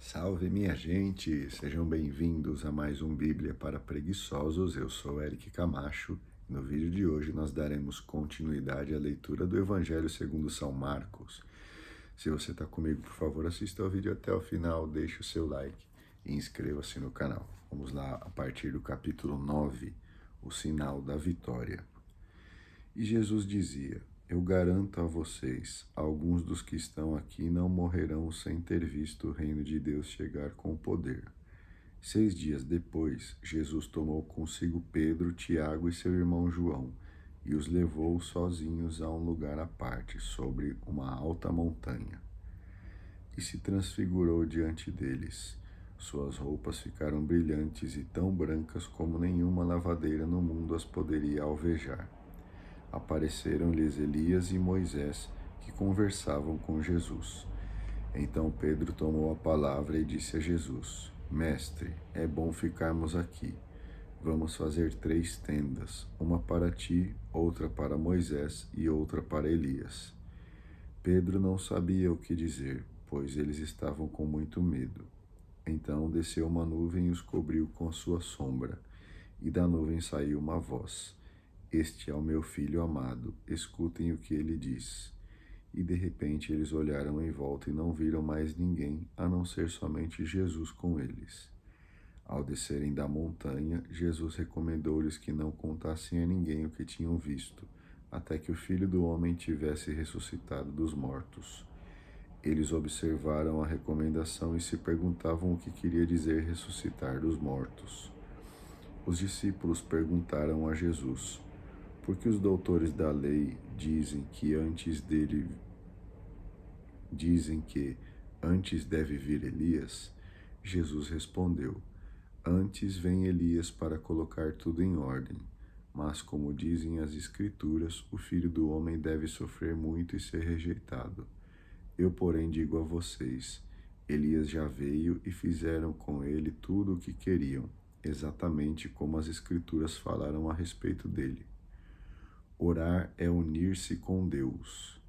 Salve, minha gente! Sejam bem-vindos a mais um Bíblia para Preguiçosos. Eu sou Eric Camacho. No vídeo de hoje nós daremos continuidade à leitura do Evangelho segundo São Marcos. Se você está comigo, por favor, assista ao vídeo até o final, deixe o seu like e inscreva-se no canal. Vamos lá, a partir do capítulo 9, o sinal da vitória. E Jesus dizia: Eu garanto a vocês, alguns dos que estão aqui não morrerão sem ter visto o reino de Deus chegar com poder. 6 dias depois, Jesus tomou consigo Pedro, Tiago e seu irmão João e os levou sozinhos a um lugar à parte, sobre uma alta montanha. E se transfigurou diante deles. Suas roupas ficaram brilhantes e tão brancas como nenhuma lavadeira no mundo as poderia alvejar. Apareceram-lhes Elias e Moisés, que conversavam com Jesus. Então Pedro tomou a palavra e disse a Jesus: Mestre, é bom ficarmos aqui. Vamos fazer 3 tendas, uma para ti, outra para Moisés e outra para Elias. Pedro não sabia o que dizer, pois eles estavam com muito medo. Então desceu uma nuvem e os cobriu com sua sombra, e da nuvem saiu uma voz: Este é o meu filho amado, escutem o que ele diz. E de repente eles olharam em volta e não viram mais ninguém, a não ser somente Jesus com eles. Ao descerem da montanha, Jesus recomendou-lhes que não contassem a ninguém o que tinham visto, até que o Filho do Homem tivesse ressuscitado dos mortos. Eles observaram a recomendação e se perguntavam o que queria dizer ressuscitar dos mortos. Os discípulos perguntaram a Jesus: Por que os doutores da lei dizem que antes deve vir Elias? Jesus respondeu: Antes vem Elias para colocar tudo em ordem. Mas, como dizem as Escrituras, o Filho do Homem deve sofrer muito e ser rejeitado. Eu, porém, digo a vocês: Elias já veio e fizeram com ele tudo o que queriam, exatamente como as Escrituras falaram a respeito dele. Orar é unir-se com Deus.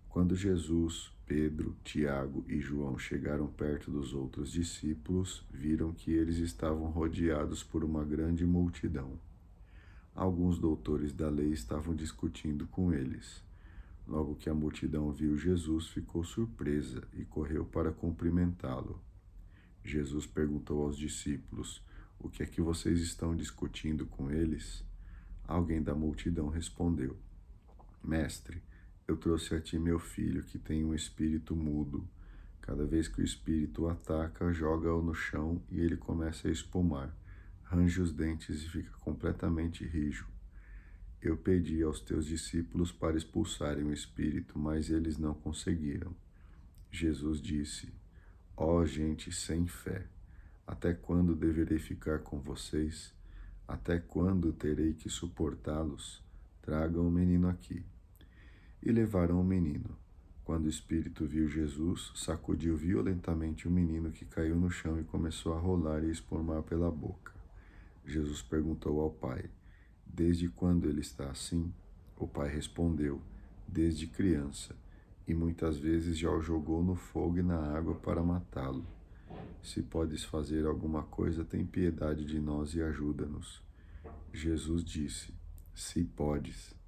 Quando Jesus, Pedro, Tiago e João chegaram perto dos outros discípulos, viram que eles estavam rodeados por uma grande multidão. Alguns doutores da lei estavam discutindo com eles. Logo que a multidão viu Jesus, ficou surpresa e correu para cumprimentá-lo. Jesus perguntou aos discípulos: O que é que vocês estão discutindo com eles? Alguém da multidão respondeu: Mestre, eu trouxe a ti meu filho, que tem um espírito mudo. Cada vez que o espírito o ataca, joga-o no chão e ele começa a espumar, range os dentes e fica completamente rijo. Eu pedi aos teus discípulos para expulsarem o espírito, mas eles não conseguiram. Jesus disse: Ó gente sem fé, até quando deverei ficar com vocês? Até quando terei que suportá-los? Tragam o menino aqui. E levaram o menino. Quando o espírito viu Jesus, sacudiu violentamente o menino, que caiu no chão e começou a rolar e espumar pela boca. Jesus perguntou ao pai: Desde quando ele está assim? O pai respondeu: Desde criança, e muitas vezes já o jogou no fogo e na água para matá-lo. Se podes fazer alguma coisa, tem piedade de nós e ajuda-nos. Jesus disse: Se podes.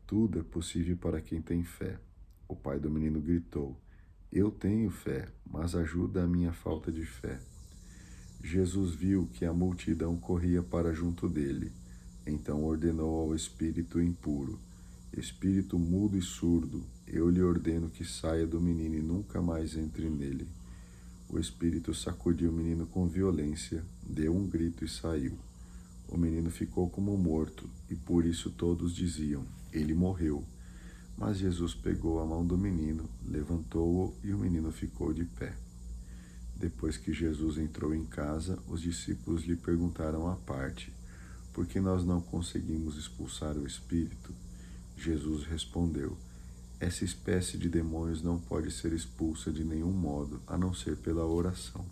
Tudo é possível para quem tem fé. O pai do menino gritou: Eu tenho fé, mas ajuda a minha falta de fé. Jesus viu que a multidão corria para junto dele. Então ordenou ao espírito impuro: Espírito mudo e surdo, eu lhe ordeno que saia do menino e nunca mais entre nele. O espírito sacudiu o menino com violência, deu um grito e saiu. O menino ficou como morto, e por isso todos diziam: Ele morreu. Mas Jesus pegou a mão do menino, levantou-o e o menino ficou de pé. Depois que Jesus entrou em casa, os discípulos lhe perguntaram à parte: Por que nós não conseguimos expulsar o espírito? Jesus respondeu: Essa espécie de demônios não pode ser expulsa de nenhum modo, a não ser pela oração.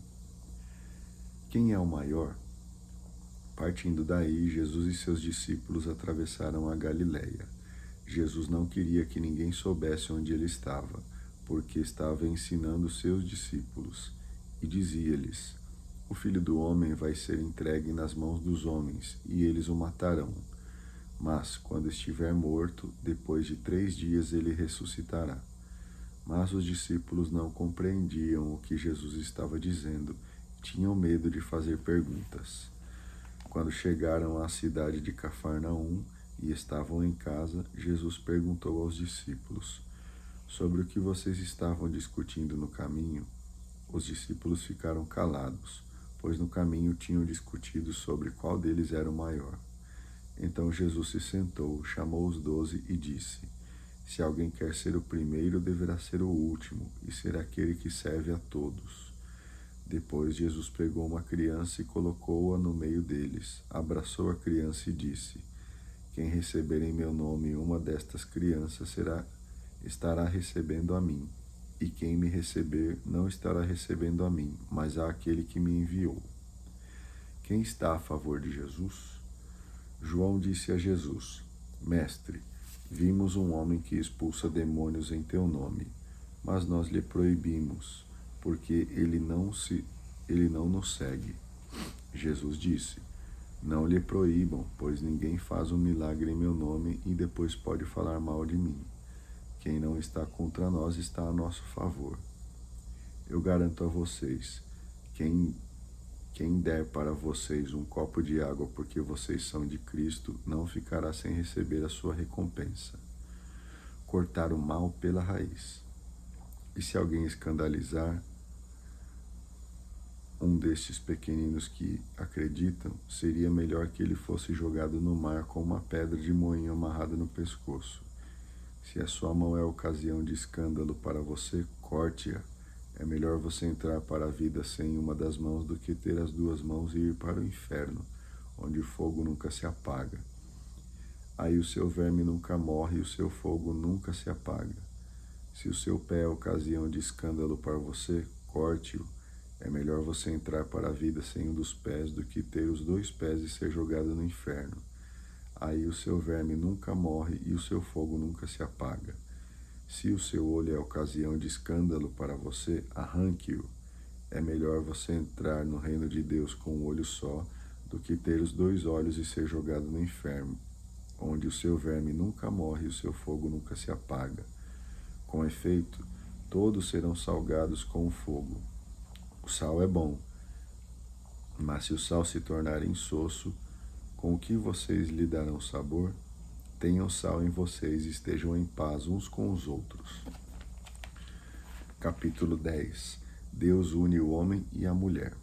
Quem é o maior? Partindo daí, Jesus e seus discípulos atravessaram a Galiléia. Jesus não queria que ninguém soubesse onde ele estava, porque estava ensinando seus discípulos. e dizia-lhes: O Filho do Homem vai ser entregue nas mãos dos homens, e eles o matarão. Mas, quando estiver morto, depois de 3 dias ele ressuscitará. Mas os discípulos não compreendiam o que Jesus estava dizendo e tinham medo de fazer perguntas. Quando chegaram à cidade de Cafarnaum e estavam em casa, Jesus perguntou aos discípulos: Sobre o que vocês estavam discutindo no caminho? Os discípulos ficaram calados, pois no caminho tinham discutido sobre qual deles era o maior. Então Jesus se sentou, chamou os 12 e disse: Se alguém quer ser o primeiro, deverá ser o último e ser aquele que serve a todos. Depois Jesus pegou uma criança e colocou-a no meio deles. Abraçou a criança e disse: Quem receber em meu nome uma destas crianças estará recebendo a mim. E quem me receber não estará recebendo a mim, mas a aquele que me enviou. Quem está a favor de Jesus? João disse a Jesus: Mestre, vimos um homem que expulsa demônios em teu nome, mas nós lhe proibimos, porque ele não nos segue. Jesus disse: Não lhe proíbam, pois ninguém faz um milagre em meu nome e depois pode falar mal de mim. Quem não está contra nós está a nosso favor. Eu garanto a vocês, quem der para vocês um copo de água porque vocês são de Cristo, não ficará sem receber a sua recompensa. Cortar o mal pela raiz. E se alguém escandalizar um destes pequeninos que acreditam, seria melhor que ele fosse jogado no mar com uma pedra de moinho amarrada no pescoço. Se a sua mão é ocasião de escândalo para você, corte-a. É melhor você entrar para a vida sem uma das mãos do que ter as 2 mãos e ir para o inferno, onde o fogo nunca se apaga. Aí o seu verme nunca morre e o seu fogo nunca se apaga. Se o seu pé é ocasião de escândalo para você, corte-o. É melhor você entrar para a vida sem um dos pés do que ter os 2 pés e ser jogado no inferno. Aí o seu verme nunca morre e o seu fogo nunca se apaga. Se o seu olho é ocasião de escândalo para você, arranque-o. É melhor você entrar no reino de Deus com um olho só, do que ter os 2 olhos e ser jogado no inferno, onde o seu verme nunca morre e o seu fogo nunca se apaga. Com efeito, todos serão salgados com o fogo. O sal é bom, mas se o sal se tornar insosso, com o que vocês lhe darão sabor? Tenham sal em vocês e estejam em paz uns com os outros. Capítulo 10. Deus une o homem e a mulher.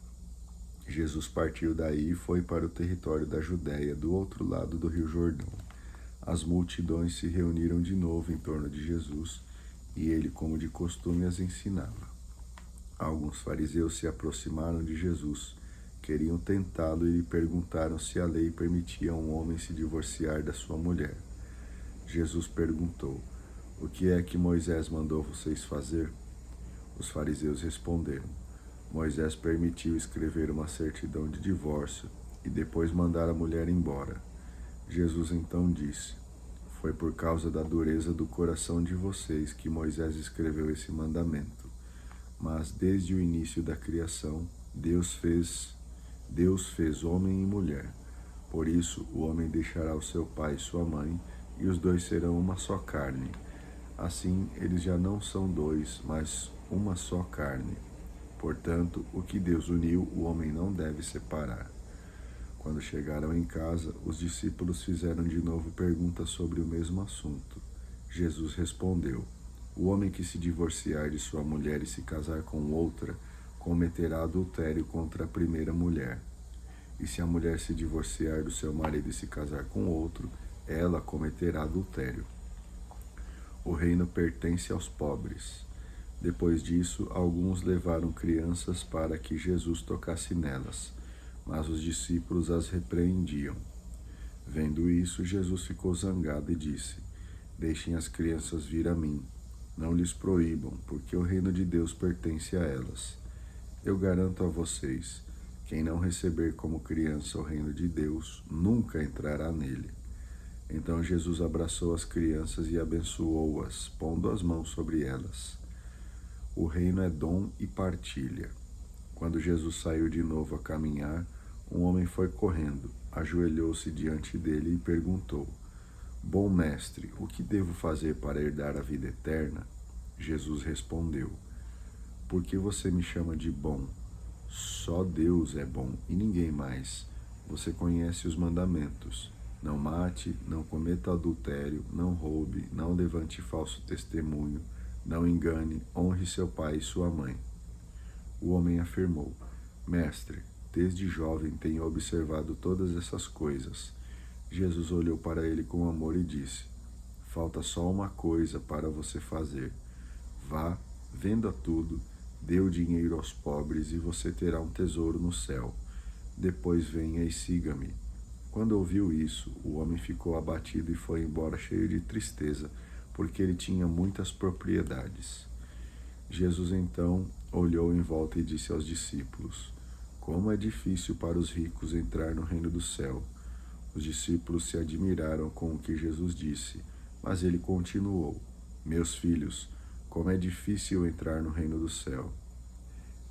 Jesus partiu daí e foi para o território da Judéia, do outro lado do rio Jordão. As multidões se reuniram de novo em torno de Jesus, e ele, como de costume, as ensinava. Alguns fariseus se aproximaram de Jesus, queriam tentá-lo e lhe perguntaram se a lei permitia a um homem se divorciar da sua mulher. Jesus perguntou: O que é que Moisés mandou vocês fazer? Os fariseus responderam: Moisés permitiu escrever uma certidão de divórcio e depois mandar a mulher embora. Jesus então disse: Foi por causa da dureza do coração de vocês que Moisés escreveu esse mandamento. Mas desde o início da criação, Deus fez homem e mulher. Por isso, o homem deixará o seu pai e sua mãe, e os 2 serão uma só carne. Assim, eles já não são 2, mas uma só carne. Portanto, o que Deus uniu, o homem não deve separar. Quando chegaram em casa, os discípulos fizeram de novo perguntas sobre o mesmo assunto. Jesus respondeu: O homem que se divorciar de sua mulher e se casar com outra, cometerá adultério contra a primeira mulher. E se a mulher se divorciar do seu marido e se casar com outro, ela cometerá adultério. O reino pertence aos pobres. Depois disso, alguns levaram crianças para que Jesus tocasse nelas, mas os discípulos as repreendiam. Vendo isso, Jesus ficou zangado e disse: Deixem as crianças vir a mim. Não lhes proíbam, porque o reino de Deus pertence a elas. Eu garanto a vocês, quem não receber como criança o reino de Deus, nunca entrará nele. Então Jesus abraçou as crianças e abençoou-as, pondo as mãos sobre elas. O reino é dom e partilha. Quando Jesus saiu de novo a caminhar, um homem foi correndo, ajoelhou-se diante dele e perguntou: Bom mestre, o que devo fazer para herdar a vida eterna? Jesus respondeu: Por que você me chama de bom? Só Deus é bom e ninguém mais. Você conhece os mandamentos. Não mate, não cometa adultério, não roube, não levante falso testemunho, não engane, honre seu pai e sua mãe. O homem afirmou: Mestre, desde jovem tenho observado todas essas coisas. Jesus olhou para ele com amor e disse: Falta só uma coisa para você fazer. Vá, venda tudo, dê o dinheiro aos pobres e você terá um tesouro no céu. Depois venha e siga-me. Quando ouviu isso, o homem ficou abatido e foi embora cheio de tristeza, porque ele tinha muitas propriedades. Jesus então olhou em volta e disse aos discípulos: Como é difícil para os ricos entrar no reino do céu. Os discípulos se admiraram com o que Jesus disse, mas ele continuou: Meus filhos, como é difícil entrar no reino do céu.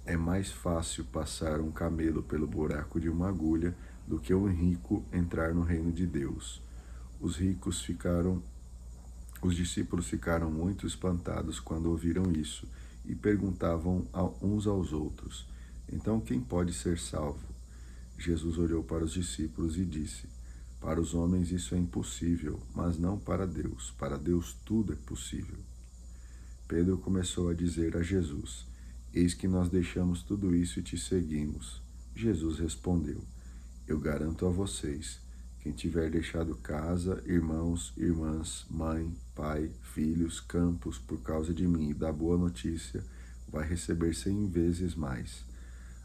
É mais fácil passar um camelo pelo buraco de uma agulha do que um rico entrar no reino de Deus. Os discípulos ficaram muito espantados quando ouviram isso e perguntavam uns aos outros: Então quem pode ser salvo? Jesus olhou para os discípulos e disse: Para os homens isso é impossível, mas não para Deus. Para Deus tudo é possível. Pedro começou a dizer a Jesus: Eis que nós deixamos tudo isso e te seguimos. Jesus respondeu: Eu garanto a vocês, quem tiver deixado casa, irmãos, irmãs, mãe, pai, filhos, campos, por causa de mim e da boa notícia, vai receber 100 vezes mais.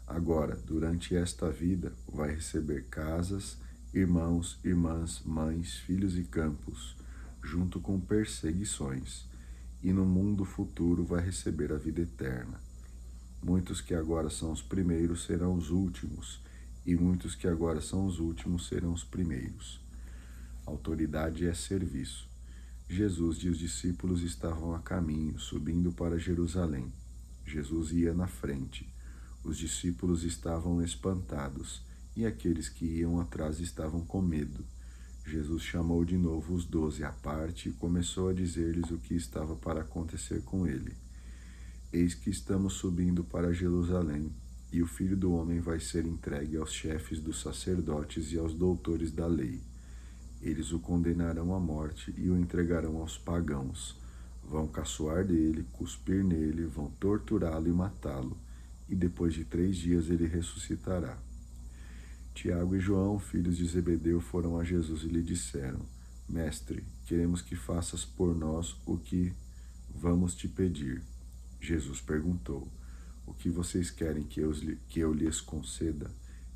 Agora, durante esta vida, vai receber casas, irmãos, irmãs, mães, filhos e campos, junto com perseguições. E no mundo futuro vai receber a vida eterna. Muitos que agora são os primeiros serão os últimos, e muitos que agora são os últimos serão os primeiros. Autoridade é serviço. Jesus e os discípulos estavam a caminho, subindo para Jerusalém. Jesus ia na frente. Os discípulos estavam espantados, e aqueles que iam atrás estavam com medo. Jesus chamou de novo os 12 à parte e começou a dizer-lhes o que estava para acontecer com ele. Eis que estamos subindo para Jerusalém, e o Filho do Homem vai ser entregue aos chefes dos sacerdotes e aos doutores da lei. Eles o condenarão à morte e o entregarão aos pagãos. Vão caçoar dele, cuspir nele, vão torturá-lo e matá-lo, e depois de 3 dias ele ressuscitará. Tiago e João, filhos de Zebedeu, foram a Jesus e lhe disseram: Mestre, queremos que faças por nós o que vamos te pedir. Jesus perguntou: O que vocês querem que eu lhes conceda?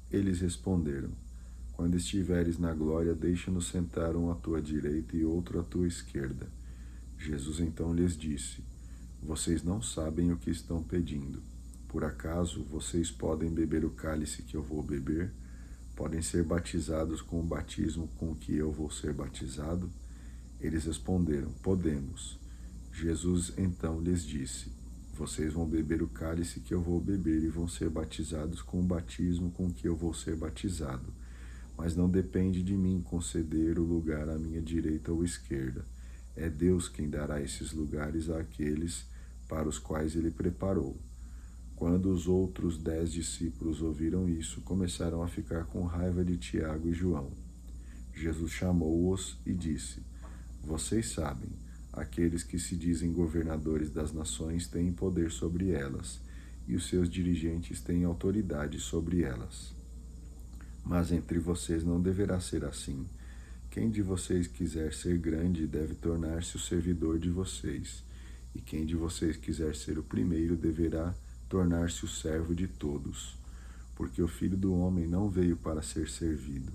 Eles responderam: Quando estiveres na glória, deixa-nos sentar um à tua direita e outro à tua esquerda. Jesus então lhes disse: Vocês não sabem o que estão pedindo. Por acaso vocês podem beber o cálice que eu vou beber? Podem ser batizados com o batismo com que eu vou ser batizado? Eles responderam: Podemos. Jesus então lhes disse: Vocês vão beber o cálice que eu vou beber e vão ser batizados com o batismo com que eu vou ser batizado. Mas não depende de mim conceder o lugar à minha direita ou esquerda. É Deus quem dará esses lugares àqueles para os quais ele preparou. Quando os outros 10 discípulos ouviram isso, começaram a ficar com raiva de Tiago e João. Jesus chamou-os e disse: Vocês sabem, aqueles que se dizem governadores das nações têm poder sobre elas, e os seus dirigentes têm autoridade sobre elas. Mas entre vocês não deverá ser assim. Quem de vocês quiser ser grande deve tornar-se o servidor de vocês, e quem de vocês quiser ser o primeiro deverá tornar-se o servo de todos. Porque o Filho do Homem não veio para ser servido,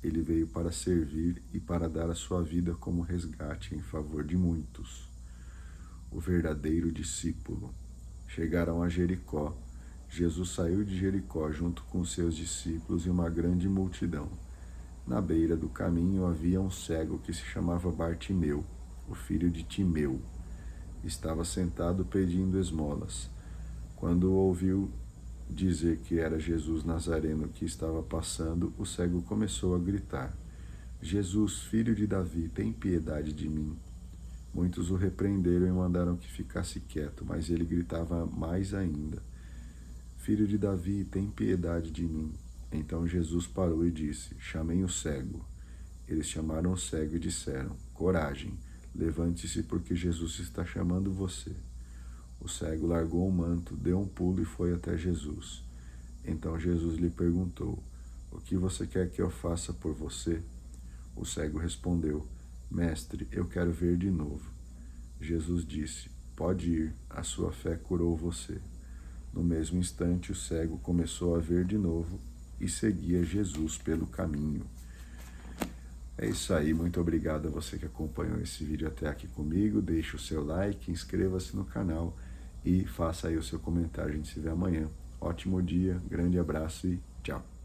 ele veio para servir e para dar a sua vida como resgate em favor de muitos. O verdadeiro discípulo. Chegaram a Jericó. Jesus saiu de Jericó junto com seus discípulos e uma grande multidão. Na beira do caminho havia um cego que se chamava Bartimeu, o filho de Timeu. Estava sentado pedindo esmolas. Quando ouviu dizer que era Jesus Nazareno que estava passando, o cego começou a gritar: Jesus, filho de Davi, tem piedade de mim. Muitos o repreenderam e mandaram que ficasse quieto, mas ele gritava mais ainda: Filho de Davi, tem piedade de mim. Então Jesus parou e disse: Chamem o cego. Eles chamaram o cego e disseram: Coragem, levante-se, porque Jesus está chamando você. O cego largou o manto, deu um pulo e foi até Jesus. Então Jesus lhe perguntou: O que você quer que eu faça por você? O cego respondeu: Mestre, eu quero ver de novo. Jesus disse: Pode ir, a sua fé curou você. No mesmo instante, o cego começou a ver de novo e seguia Jesus pelo caminho. É isso aí, muito obrigado a você que acompanhou esse vídeo até aqui comigo. Deixe o seu like, inscreva-se no canal e faça aí o seu comentário. A gente se vê amanhã. Ótimo dia, grande abraço e tchau.